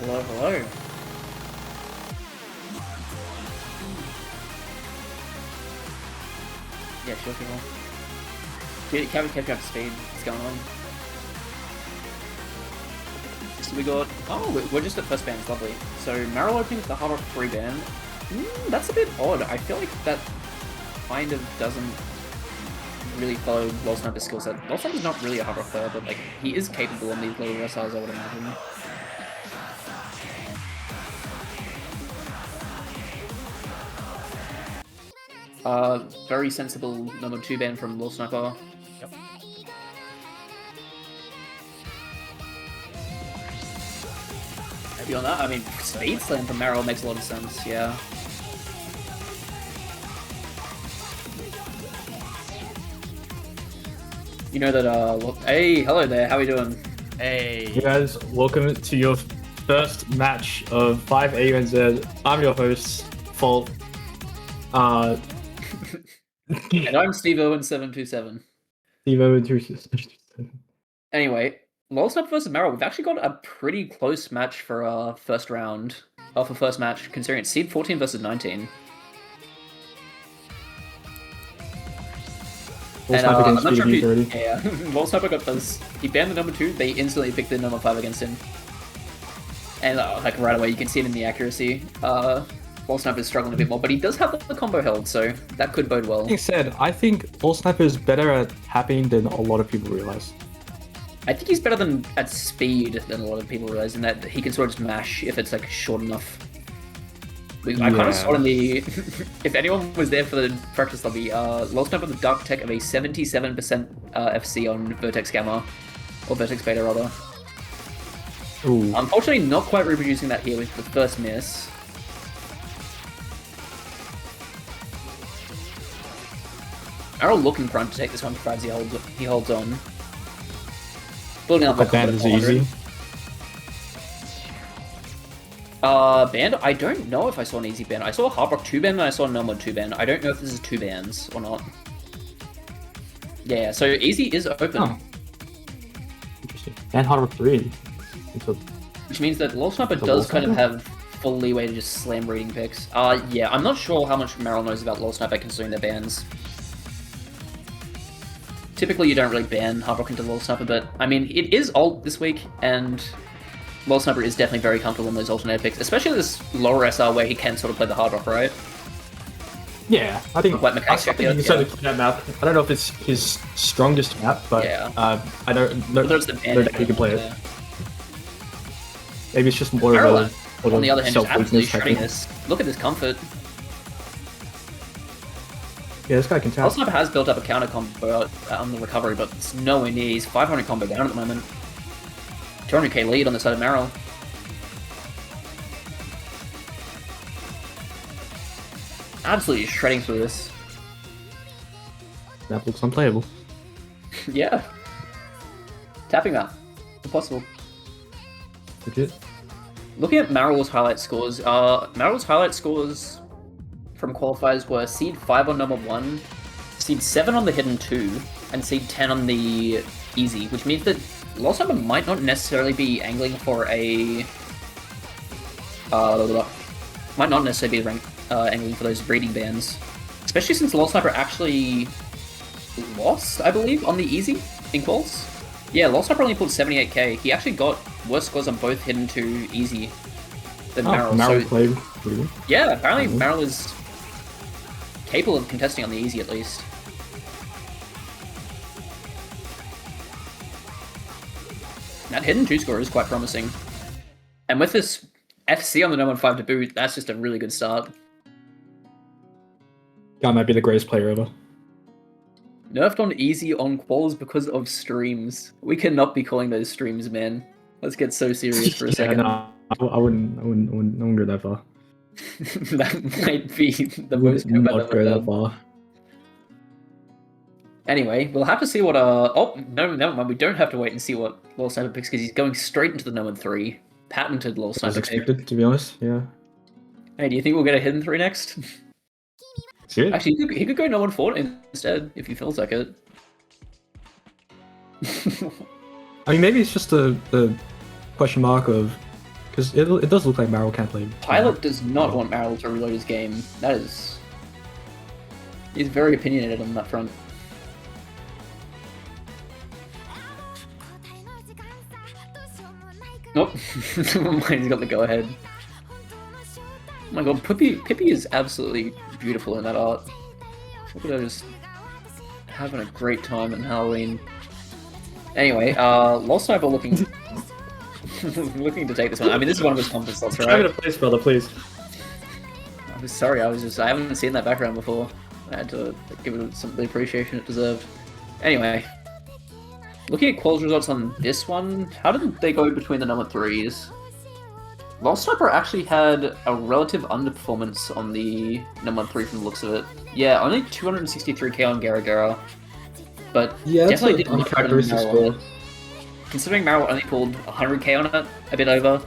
Hello, hello. Yeah, sure, people. Can we keep up to speed? What's going on? So we got... Oh, we're just at first band. Lovely. So Marill opening with the hard rock 3 band. That's a bit odd. I feel like that kind of doesn't really follow Lolsniper's skill set. Lolsniper's not really a hard rock player, but like he is capable on these low SRs, I would imagine. Very sensible number 2 ban from Lolsniper. Yep. Maybe on that, I mean, Speed Slam from Marill makes a lot of sense, yeah. You know that, hey, hello there, how are we doing? Hey. You guys, welcome to your first match of 5 AUNZ. I'm your host, Fault. And I'm Steve Owen 727. Steve Owen 727. Anyway, Lolsniper versus Marill. We've actually got a pretty close match for first round. For first match, considering it's seed 14 versus 19. And I'm not sure if yeah, Lolsniper got those. He banned the number 2. They instantly picked the number 5 against him, and like right away you can see it in the accuracy. Lolsniper is struggling a bit more, but he does have the combo held, so that could bode well. Like said, I think Lolsniper is better at tapping than a lot of people realize. I think he's better at speed than a lot of people realize, in that he can sort of just mash if it's like short enough. I kind of saw in the... if anyone was there for the practice lobby, Lolsniper the Dark Tech of a 77% FC on Vertex Gamma, or Vertex Beta rather. Ooh. Unfortunately, not quite reproducing that here with the first miss. Marill looking front to take this one, provides he holds on. Building up the band is easy. Band? I don't know if I saw an easy band. I saw a Hard Rock 2 band and I saw a Nomad 2 band. I don't know if this is 2 bands or not. Yeah, so easy is open. Oh. Interesting. And Hard Rock 3. Which means that Lolsniper does kind of have full leeway to just slam reading picks. Yeah, I'm not sure how much Marill knows about Lolsniper considering their bans. Typically, you don't really ban Hard Rock into Lolsniper, but I mean, it is alt this week, and Lolsniper is definitely very comfortable in those alternate picks, especially this lower SR where he can sort of play the Hard Rock, right? Yeah, I think like mechanics. I think he can certainly play that map. I don't know if it's his strongest map, but yeah. I don't know that he can play it. Maybe it's just more of a on the other hand, just absolutely shredding this. Look at this comfort. Yeah, this guy can tap. Lolsniper has built up a counter combo on the recovery, but it's nowhere near. He's 500 combo down at the moment. 200k lead on the side of Marill. Absolutely shredding through this. That looks unplayable. Yeah. Tapping that. Impossible. Legit. Looking at Marill's highlight scores, Marill's highlight scores from qualifiers were seed 5 on number 1, seed 7 on the hidden 2, and seed 10 on the easy, which means that Lolsniper might not necessarily be angling for a... might not necessarily be angling for those breeding bans. Especially since Lolsniper actually lost, I believe, on the easy in quals. Yeah, Lolsniper only pulled 78k. He actually got worse scores on both hidden 2 easy than Marill. Marill played pretty good. Yeah, apparently Marill is capable of contesting on the easy at least. That hidden 2 score is quite promising. And with this FC on the No. 5 debut, that's just a really good start. Guy might be the greatest player ever. Nerfed on easy on quals because of streams. We cannot be calling those streams, man. Let's get so serious for a second. No, I wouldn't go that far. That might be the most not go that far. Anyway, we'll have to see what oh, no, never mind. We don't have to wait and see what Lolsniper picks because he's going straight into the No. 3. Patented Lolsniper. As expected, to be honest, yeah. Hey, do you think we'll get a hidden 3 next? See it? Actually, he could go No. 4 instead, if he feels like it. I mean, maybe it's just the question mark of because it does look like Marill can't play. Pilot does not want Marill to reload his game. That is... He's very opinionated on that front. Nope. He's got the go-ahead. Oh my god, Pippi is absolutely beautiful in that art. Look at her just having a great time in Halloween. Anyway, Lolsniper looking looking to take this one. I mean, this is one of his confidence slots, right? Try to place, brother, please. I'm sorry, I haven't seen that background before. I had to give it some of the appreciation it deserved. Anyway, looking at quals results on this one, how did they go between the number 3s? Lolsniper actually had a relative underperformance on the number 3 from the looks of it. Yeah, only 263k on Gara, but yeah, definitely didn't uncharacteristic score. Considering Marill only pulled 100k on it, a bit over,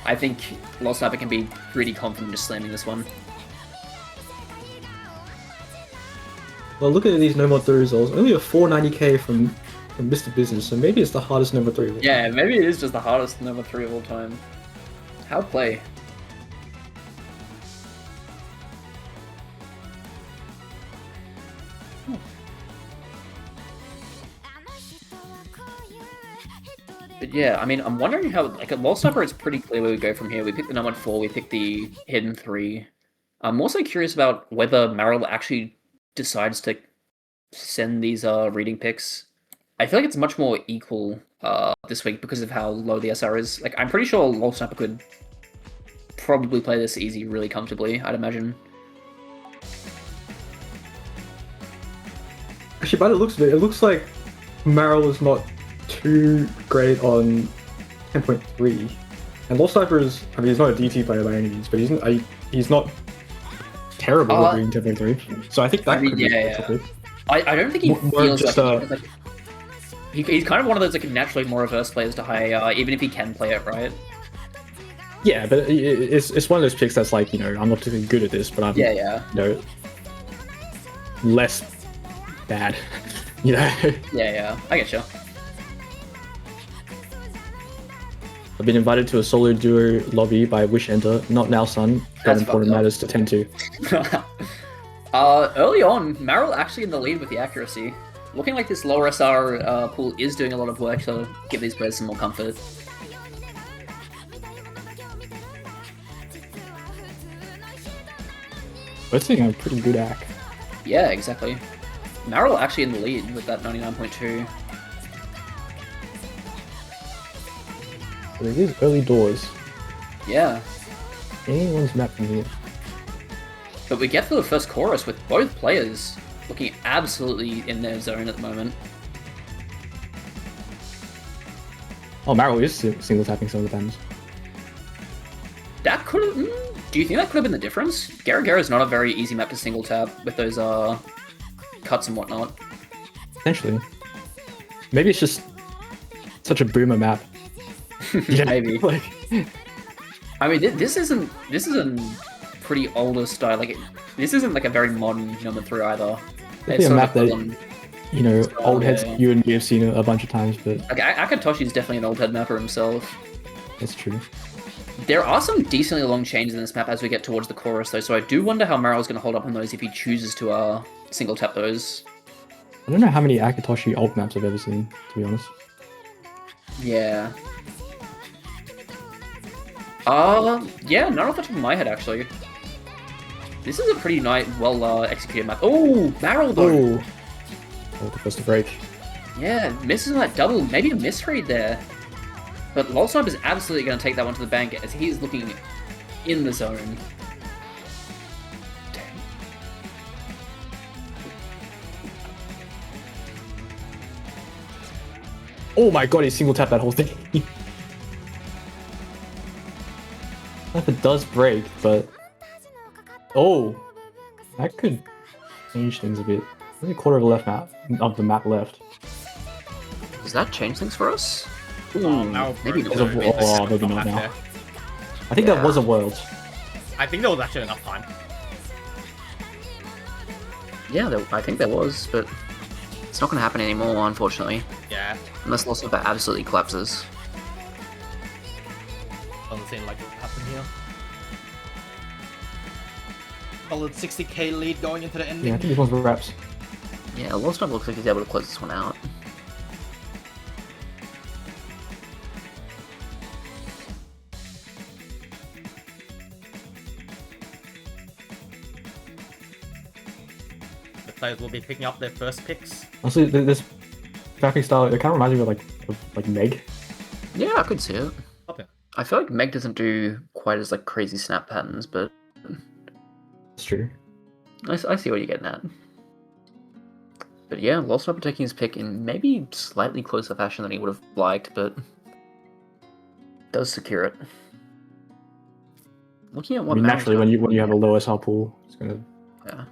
I think Lolsniper can be pretty confident just slamming this one. Well, look at these no mod 3 results. Only a 490k from Mr. Business, so maybe it's the hardest number 3 of all time. Yeah, maybe it is just the hardest number 3 of all time. How play? But yeah, I mean, I'm wondering how, like, at Lolsniper, it's pretty clear where we go from here. We pick the number 4, we pick the hidden 3. I'm also curious about whether Marill actually decides to send these reading picks. I feel like it's much more equal this week because of how low the SR is. Like, I'm pretty sure Lolsniper could probably play this easy really comfortably, I'd imagine. Actually, by the looks of it, it looks like Marill is not too great on 10.3. And Lolsniper is, I mean, he's not a DT player by any means, but he's not terrible at reading 10.3. So I think that could be possible. I don't think he feels just, like he's kind of one of those like naturally more reverse players to high even if he can play it right. Yeah, but it's one of those picks that's like, you know, I'm not particularly good at this, but I'm you know, less bad. You know? Yeah, I get you. I've been invited to a solo duo lobby by Wish Enter. Not now, son. Got important matters to tend to. Early on, Marill actually in the lead with the accuracy. Looking like this lower SR pool is doing a lot of work to give these players some more comfort. That's a pretty good act. Yeah, exactly. Marill actually in the lead with that 99.2. But it is early doors. Yeah. Anyone's map from here. But we get to the first chorus with both players looking absolutely in their zone at the moment. Oh, Marill is single tapping some of the times. That could have... do you think that could have been the difference? Gara is not a very easy map to single tap with those cuts and whatnot. Potentially. Maybe it's just such a boomer map. Yeah, maybe. Like... I mean, this isn't pretty older style. Like, this isn't like a very modern number 3 either. It's a map that, you know, old heads you and me have seen a bunch of times, but... Okay, Akatoshi's definitely an old head mapper himself. That's true. There are some decently long chains in this map as we get towards the chorus, though, so I do wonder how Marill's going to hold up on those if he chooses to single tap those. I don't know how many Akatoshi alt maps I've ever seen, to be honest. Yeah. Yeah, not off the top of my head, actually. This is a pretty nice, well executed map. Oh, Marill though! Oh, the first to break. Yeah, misses on that double. Maybe a misread there. But Lolsniper is absolutely going to take that one to the bank as he's looking in the zone. Dang. Oh my god, he single tapped that whole thing. If it does break, but... Oh! That could change things a bit. Only a quarter of the left map of the map left. Does that change things for us? Oh, now maybe maybe not now. I think that was a world. I think there was actually enough time. Yeah, I think there was, but it's not going to happen anymore, unfortunately. Yeah. Unless Lolsniper absolutely collapses. Doesn't seem like it will happen here. Solid 60k lead going into the ending. Yeah, I think this one's wraps. Yeah, Lolsniper looks like he's able to close this one out. The players will be picking up their first picks. Honestly, this mapping style, it kind of reminds me of like Meg. Yeah, I could see it. Okay. I feel like Meg doesn't do quite as like crazy snap patterns, but That's true. I see what you're getting at. But yeah, Lolsniper taking his pick in maybe slightly closer fashion than he would have liked, but does secure it. Looking at what Naturally, when you have a low SR pool, it's gonna. Yeah.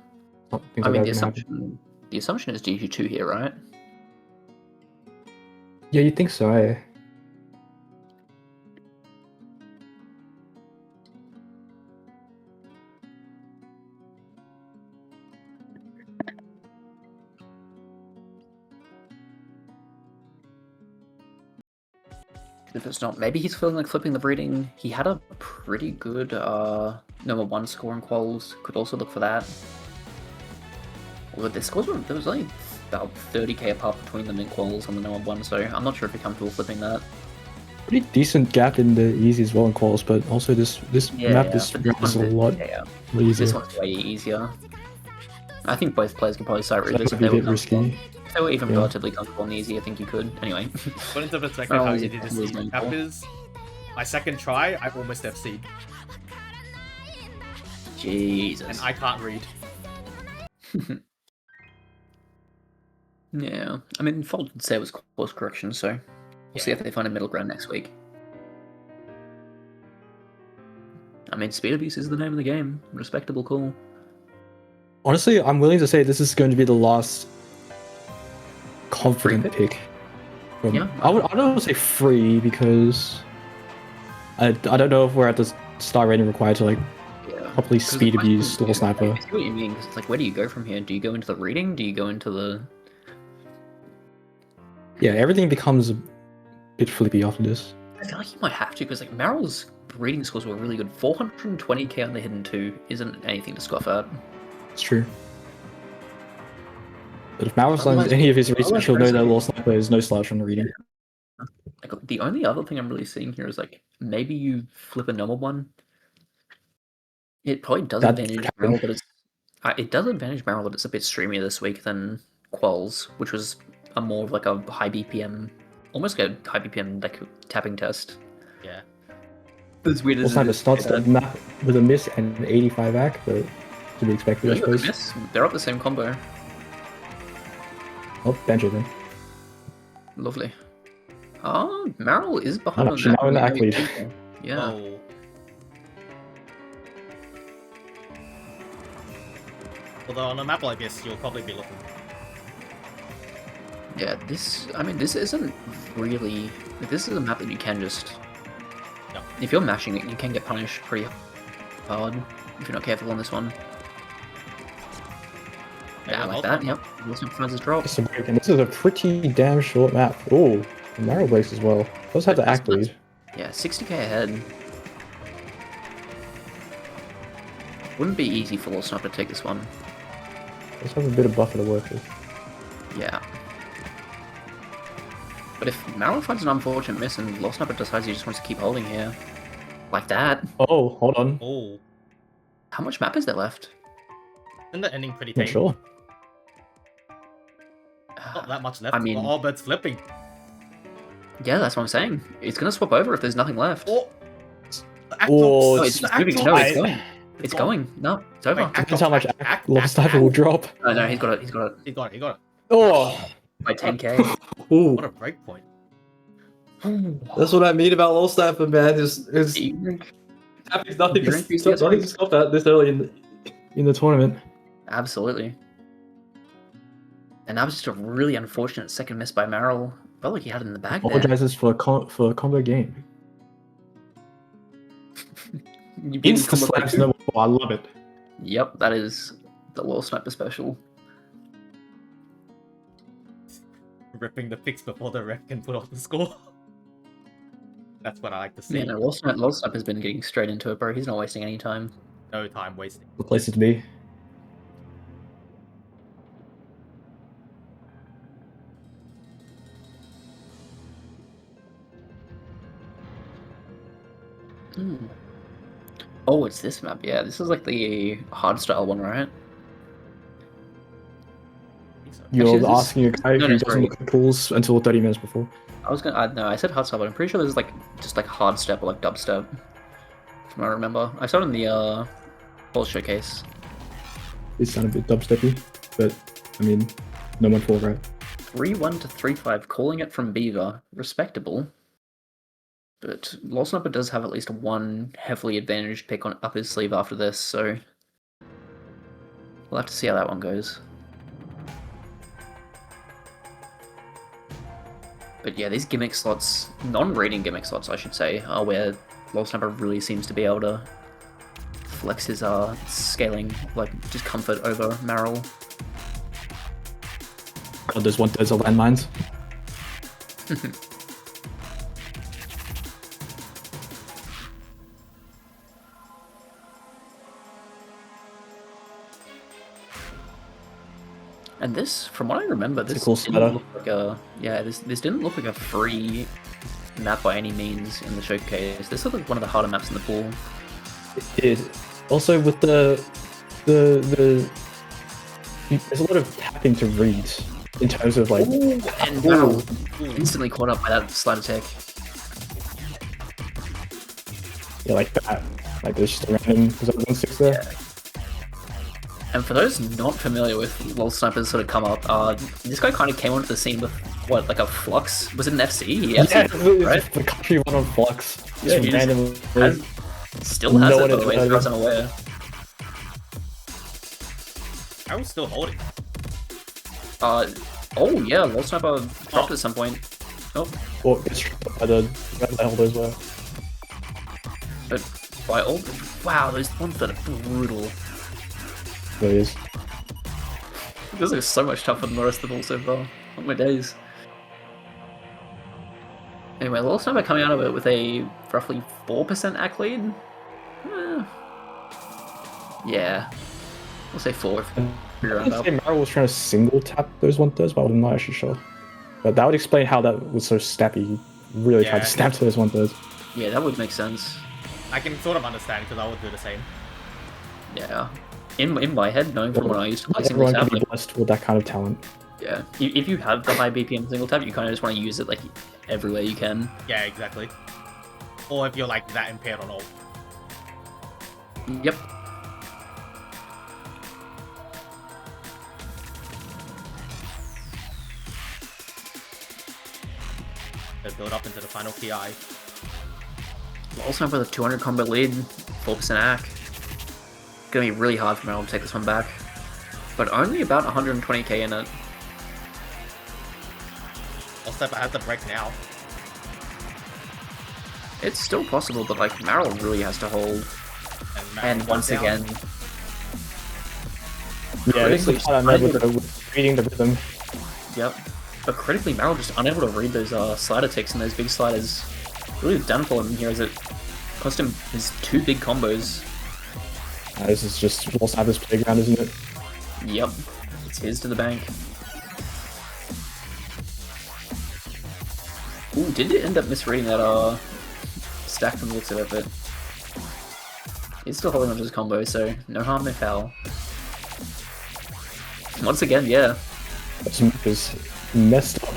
Things I like mean, that are gonna happen. the assumption is DQ2 here, right? Yeah, you think so, eh? If it's not, maybe he's feeling like flipping the breeding. He had a pretty good number 1 score in quals. Could also look for that. Although the scores were, there was only about 30k apart between them in quals on the number 1, so I'm not sure if you're comfortable flipping that. Pretty decent gap in the easy as well in quals, but also this map is but this a one's- lot yeah, easier. This one's way easier. I think both players could probably start That reading this would if be they a were bit comfortable. risky. If they were even Yeah. relatively comfortable and easy, I think you could. Anyway. Put into perspective Oh, how easy easy this was my map fault. is. My second try, I almost FC'd. Jesus. And I can't read. Yeah, I mean, Fold did say it was course correction, so we'll see if they find a middle ground next week. I mean, speed abuse is the name of the game. Respectable call. Honestly, I'm willing to say this is going to be the last confident Free pick. From, Yeah. I don't want to say free because I don't know if we're at the star rating required to like Yeah. properly speed abuse Lolsniper. I see what you mean, because it's like, where do you go from here? Do you go into the reading? Do you go into the... Yeah, everything becomes a bit flippy after this. I feel like you might have to, because like Marill's reading scores were really good. 420k on the hidden 2 isn't anything to scoff at. It's true. But if Maros Otherwise- learns any of his research, he'll know that otherwise- Lolsniper is no slouch on the reading. Like, the only other thing I'm really seeing here is like, maybe you flip a normal one. It probably does That advantage could happen. Marill, but it's... it does advantage Marill that it's a bit streamier this week than Quals, which was a more of like a high BPM, almost like a high BPM like tapping test. Yeah. As weird as Lolsniper starts the map with a miss and an 85 AC, but to be expected, I suppose. They're up the same combo. Oh, Benjo then. Lovely. Oh, Marill is behind Oh, on she's now in the that. act lead. Yeah. Oh. Although on a map like this, you'll probably be looking. Yeah, I mean, this isn't really... This is a map that you can just... No. If you're mashing it, you can get punished pretty hard if you're not careful on this one. Yeah, like that, yep. Wilson finds his drop. Just a break, and this is a pretty damn short map. Oh, Mario breaks as well. Does have the act lead. Yeah, 60k ahead. Wouldn't be easy for Lolsniper to take this one. Does have a bit of buffer to work with. Yeah. But if Marill finds an unfortunate miss and Lolsniper decides he just wants to keep holding here, like that, Oh, hold on. Oh. how much map is there left? Isn't the ending pretty Not tame? sure. Not that much left. I mean- all birds flipping. Yeah, that's what I'm saying. It's gonna swap over if there's nothing left. Oh. The act Oh, No, looks- it's the just act moving. looks- No, it's I- going. It's going. No, it's over. Wait, act Depends how much act, Lolsniper will drop. Oh no, he's got it. He's got it He got it. He got it. Oh, by 10k. ooh. What a break point. That's what I mean about Lolsniper, man. Is nothing You're enthusiastic. nothing to stop that this early in the tournament. Absolutely. And that was just a really unfortunate second miss by Marill. Felt like he had it in the bag there. Apologizes for a combo game. You beat him Insta combo by slaps 2. number 4. I love it. Yep, that is the Lolsniper special. Ripping the picks before the ref can put off the score. That's what I like to see. Yeah, no, Lolsniper's been getting straight into it, bro. He's not wasting any time. No time wasting. The place to be. Hmm. Oh, it's this map. Yeah, this is like the hardstyle one, right? I think so. You're Actually, is this- asking a guy No, who no, doesn't sorry. look at pools until 30 minutes before. I was gonna. No, I said hardstyle, but I'm pretty sure this is like just like hardstep or like dubstep. From what I remember, I saw it in the Pulse showcase. It sounded a bit dubsteppy, but I mean, no one fall right. 3-1 to 3-5, calling it from Beaver. Respectable. But Lolsniper does have at least one heavily advantaged pick on up his sleeve after this, so we'll have to see how that one goes. But yeah, these gimmick slots, non-rating gimmick slots, I should say, are where Lolsniper really seems to be able to flex his scaling, like just comfort over Marill. God, those 1/3 are landmines. And this, from what I remember, this cool didn't setup. look like a this didn't look like a free map by any means in the showcase. This looked like one of the harder maps in the pool. It is. Also, with the there's a lot of tapping to read in terms of like. And Marill instantly caught up by that slide attack. Yeah, like that. Like there's just a random. Was that 1/6 there? Yeah. And for those not familiar with Lolsniper's sort of come up, this guy kind of came onto the scene with what, like a Flux? Was it an FC? He Yeah, FC, right? the country one on Flux. Yeah, Just he randomly. Still has No it, one by has the way, heard as far as of I'm aware. I was still holding. Oh yeah, Lolsniper dropped at some point. Oh, Or gets struck by the whatever the hell those were. but by all, wow, those ones that are brutal. There he is. This looks so much tougher than the rest of the ball so far. On my days. Anyway, Lolsniper coming out of it with a roughly 4% AC lead. Yeah, we'll say 4 if we I round would up. say Marill was trying to single tap those 1/3, but I'm not actually sure. But that would explain how that was so snappy. He really tried Yeah. to snap to those 1/3. Yeah, that would make sense. I can sort of understand because I would do the same. Yeah. In my head, knowing from when I used to play single Everyone tap, can be like, blessed with that kind of talent. yeah, if you have the high BPM single tap, you kind of just want to use it like everywhere you can. Yeah, exactly. Or if you're like that impaired on all. Yep. They build up into the final PI. Lolsniper with a 200 combo lead, 4% AC. Gonna be really hard for Marill to take this one back. But only about 120k in it. Lolsniper has the break now. It's still possible, but like Marill really has to hold. And once down. again, Yeah, this is the critically part I know with reading the rhythm. yep. But critically, Marill just unable to read those slider ticks and those big sliders. Really done for him here as it cost him his 2 big combos. This is just Lolsniper's playground, isn't it? Yep. It's his to the bank. Ooh, did it end up misreading that stack from the looks of it, but he's still holding onto his combo, so no harm, no foul. Once again, yeah. This map is messed up.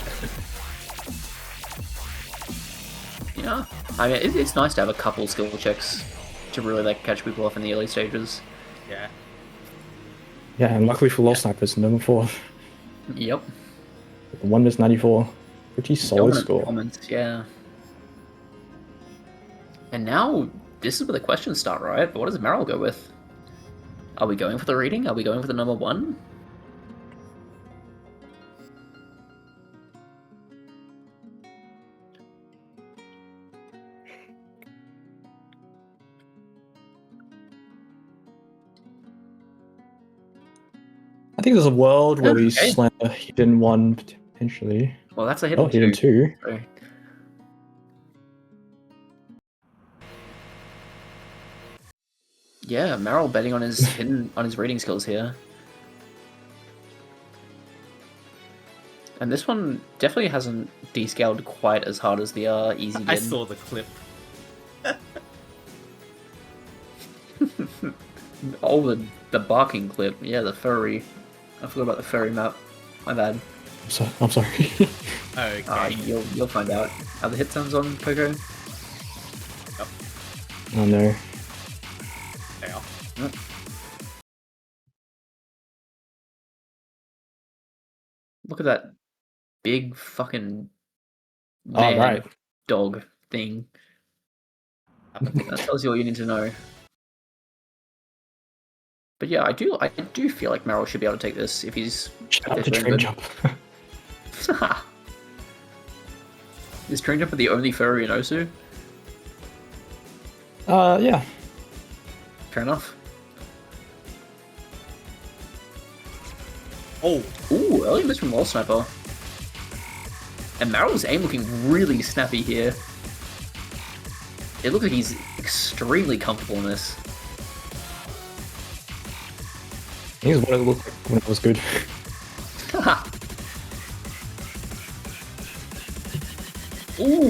Yeah. I mean, it's nice to have a couple skill checks to really like catch people off in the early stages. Yeah. Yeah, and luckily for Lolsniper, it's number 4. Yep. 1-94. Pretty solid Dominant score. performance, yeah. And now, this is where the questions start, right? But what does Marill go with? Are we going for the reading? Are we going for the number 1? I think there's a world where we Okay. slam a hidden 1 potentially. Well, that's a hit Oh, hidden 2. So Yeah, Marill betting on his reading skills here. And this one definitely hasn't descaled quite as hard as the easy did. I saw the clip. Oh, the barking clip. Yeah, the furry. I forgot about the furry map. My bad. I'm sorry. Okay. You'll find out. Are the hit zones on Poco? Yep. Oh no. They are. Yep. Look at that big fucking man right. dog thing. That tells you all you need to know. But yeah, I do feel like Marill should be able to take this if he's. Shout out if to they're Train doing Jump. good. Is Train Jumper the only furry in Osu? Yeah. Fair enough. Oh, Ooh, early miss from Lolsniper. And Marill's aim looking really snappy here. It looks like he's extremely comfortable in this. Here's what it looked like when it was good. Ooh,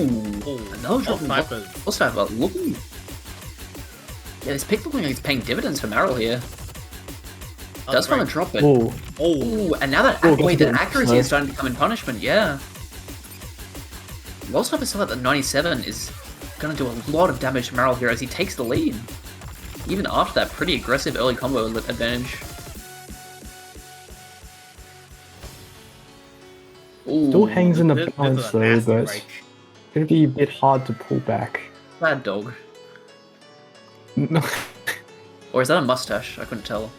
another drop from Lolsniper. Lolsniper looking. Yeah, this pick looking like it's paying dividends for Marill here. Does find a drop, but Ooh. ooh, and now that wait, the accuracy is starting to come in punishment. Yeah, Lolsniper still at the 97 is gonna do a lot of damage to Marill here as he takes the lead. Even after that pretty aggressive early combo advantage. Ooh, Still hangs in the This is balance a though, nasty but break. it's gonna be a bit hard to pull back. bad dog. No. Or is that a mustache? I couldn't tell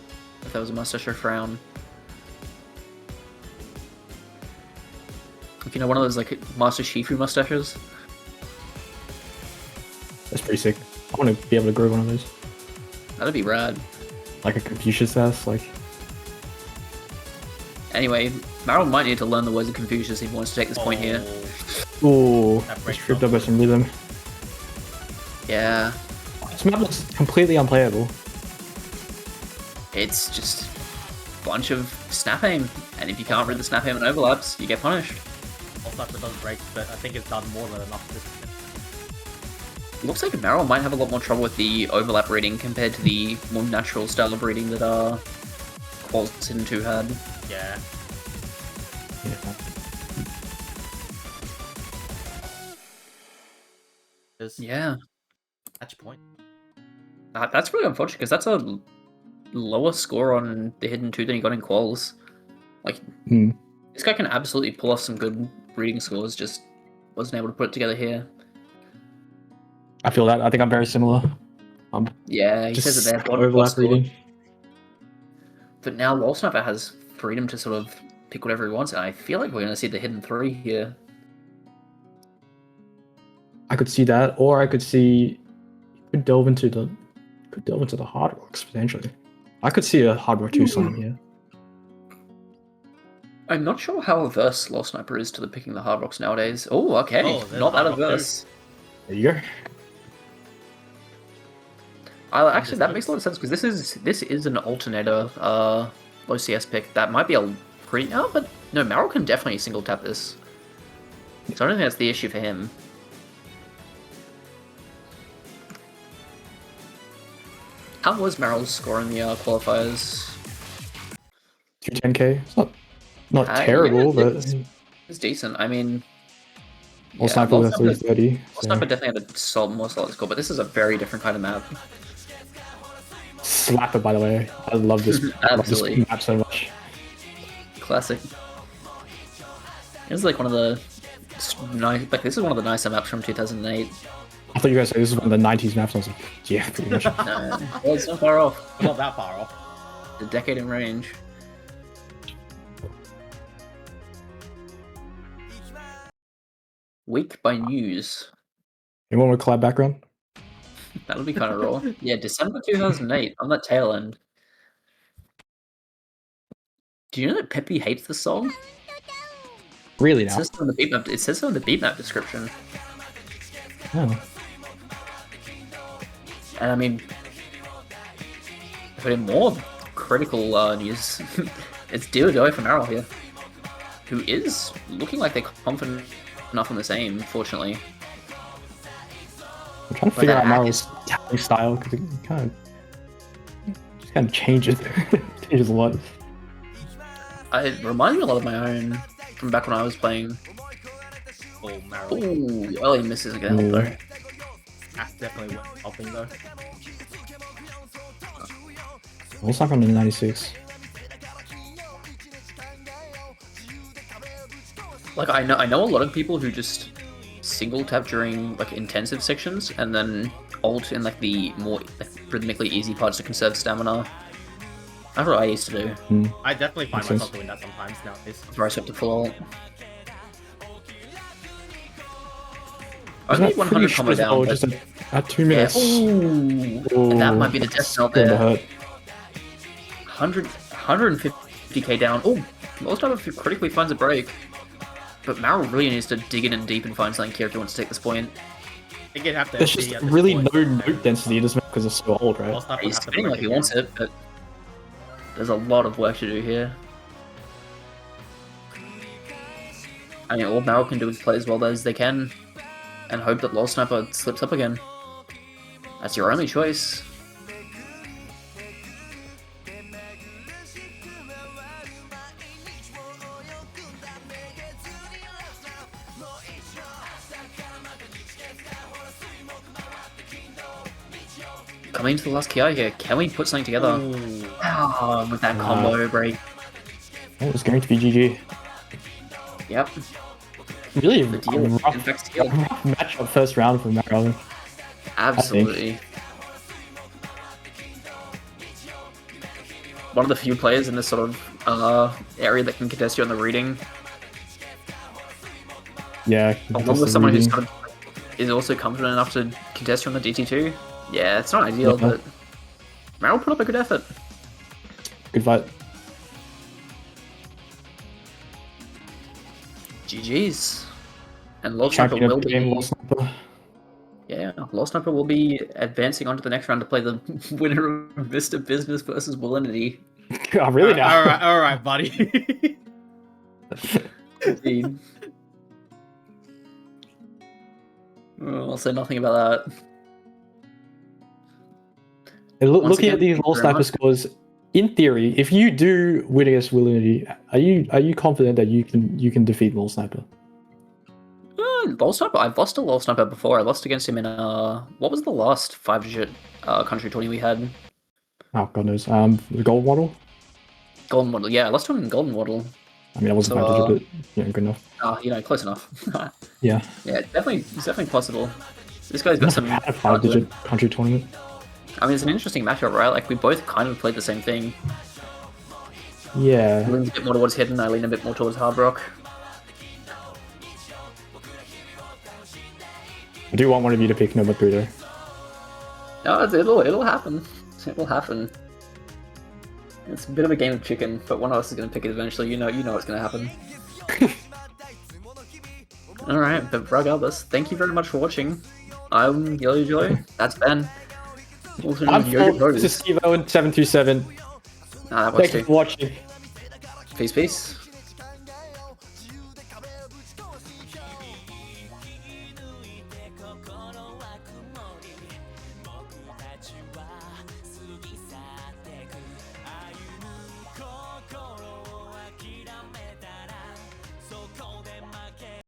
if that was a mustache or a frown. Like, you know, one of those like Master Shifu mustaches. That's pretty sick. I want to be able to grow one of those. That'd be rad. Like a Confucius ass, like. Anyway, Marill might need to learn the words of Confucius if he wants to take this point here. Ooh, That it's breaks tripped up down. by some rhythm. Yeah, This map looks completely unplayable. it's just a bunch of snap aim, and if you can't read the snap aim and overlaps, you get punished. Lolsniper does break, but I think it's done more than enough this time. Looks like Marill might have a lot more trouble with the overlap reading compared to the more natural style of reading that Quals Hidden 2 had. Yeah. Yeah. There's Yeah, match point. that's really unfortunate because that's a lower score on the Hidden 2 than he got in Quals. Like, Hmm. this guy can absolutely pull off some good reading scores, just wasn't able to put it together here. I feel that. I think I'm very similar. Yeah, he Just says that they're overlap scored. reading. But now Lolsniper has freedom to sort of pick whatever he wants, and I feel like we're going to see the Hidden 3 here. I could see that, or I could see could delve into the hard rocks potentially. I could see a hard rock 2 slam here. I'm not sure how averse Lolsniper is to the picking the hard rocks nowadays. Oh, okay, Oh, there's not that hard rock too. averse. There you go. Actually, that makes a lot of sense because this is an alternator low CS pick. That might be a pretty but no, Marill can definitely single tap this. So I don't think that's the issue for him. How was Marill's score in the qualifiers? 210k. It's not Yeah, terrible, but it's decent. I mean, Lolsniper with a 330. Lolsniper definitely had a more solid score, but this is a very different kind of map. Slapper, by the way. I love this. I love this Absolutely. map so much. Classic. It's like one of the nice. Like this is one of the nicer maps from 2008. I thought you guys said this was one of the 90s maps. I was like, yeah, pretty much. No, well, it's not far off. Not that far off. A decade in range. Week by news. Anyone with collab background? That'll be kind of raw. Yeah, December 2008 on that tail end. Do you know that Peppy hates the song? Really It now? says so in the beat map. It says so in the beat map description. Oh. And I mean, But in more critical news, it's deal or die for Marill here, who is looking like they're confident enough in this aim, fortunately. I'm trying to figure out Marill's tapping style because it kind of changes. Changes a lot. It reminds me a lot of my own from back when I was playing. Oh, Marill. Ooh, early misses are gonna help though. That's definitely worth helping though. Lolsniper on the 96. Like I know a lot of people who just single tap during like intensive sections and then ult in like the more rhythmically easy parts to conserve stamina. That's what I used to do. I definitely find Makes myself sense. doing that sometimes nowadays. Before I swept to full ult. Isn't Only that 100 pretty combo sure down, just but at 2 yeah. minutes? Ooh. And that might be the death knell Gonna there. hurt. 150k down. Oh, Lolsniper critically finds a break. But Marill really needs to dig in and deep and find something here if he wants to take this point. I think it'd have to There's be just at this really point. no note density in this map because it's so old, right? Lolsniper would He's have to spinning break like he again. wants it, but there's a lot of work to do here. I mean, all Marill can do is play as well as they can, and hope that Lolsniper slips up again. That's your only choice. Coming into the last KI here, can we put something together? Ooh. Ah, with that combo break. Oh, it's going to be GG. Yep. Really The deal rough, infects the other. rough matchup first round for Marill. Absolutely. One of the few players in this sort of area that can contest you on the reading, Yeah. along with someone who's sort of is also confident enough to contest you on the DT2. Yeah, it's not ideal, Yeah. but Marill put up a good effort. Good fight. GG's. And Lolsniper Champion will of the game, be... Lolsniper. Yeah, Lolsniper will be advancing on to the next round to play the winner of Mr. Business versus Willinity. Oh, really now? All right, buddy. Indeed. Oh, I'll say nothing about that. And Once looking at again, these thank you very Lolsniper much. scores, in theory, if you do win against Willinity, are you confident that you can defeat Lolsniper? Lolsniper, I've lost to Lolsniper before. I lost against him in what was the last 5-digit country tourney we had? Oh god knows. The gold model. Golden Waddle. Yeah, I lost to him in Golden Waddle. I mean, I wasn't So, 5-digit, but good enough. You know, close enough. Yeah. Yeah, it's definitely possible. This guy's got some. Had a 5-digit country tournament. I mean, it's an interesting matchup, right? Like we both kind of played the same thing. Yeah. He leans a bit more towards Hidden. I lean a bit more towards Hard Rock. I do want one of you to pick number 3 though. No, it'll happen. It will happen. It's a bit of a game of chicken, but one of us is going to pick it eventually. You know what's going to happen. All right, but regardless, thank you very much for watching. I'm YoYoJoy. That's Ben. Also known I'm as Yo-Yo Phil. This is Rose. Stevo727. That works Thank you too. for watching. Peace, peace.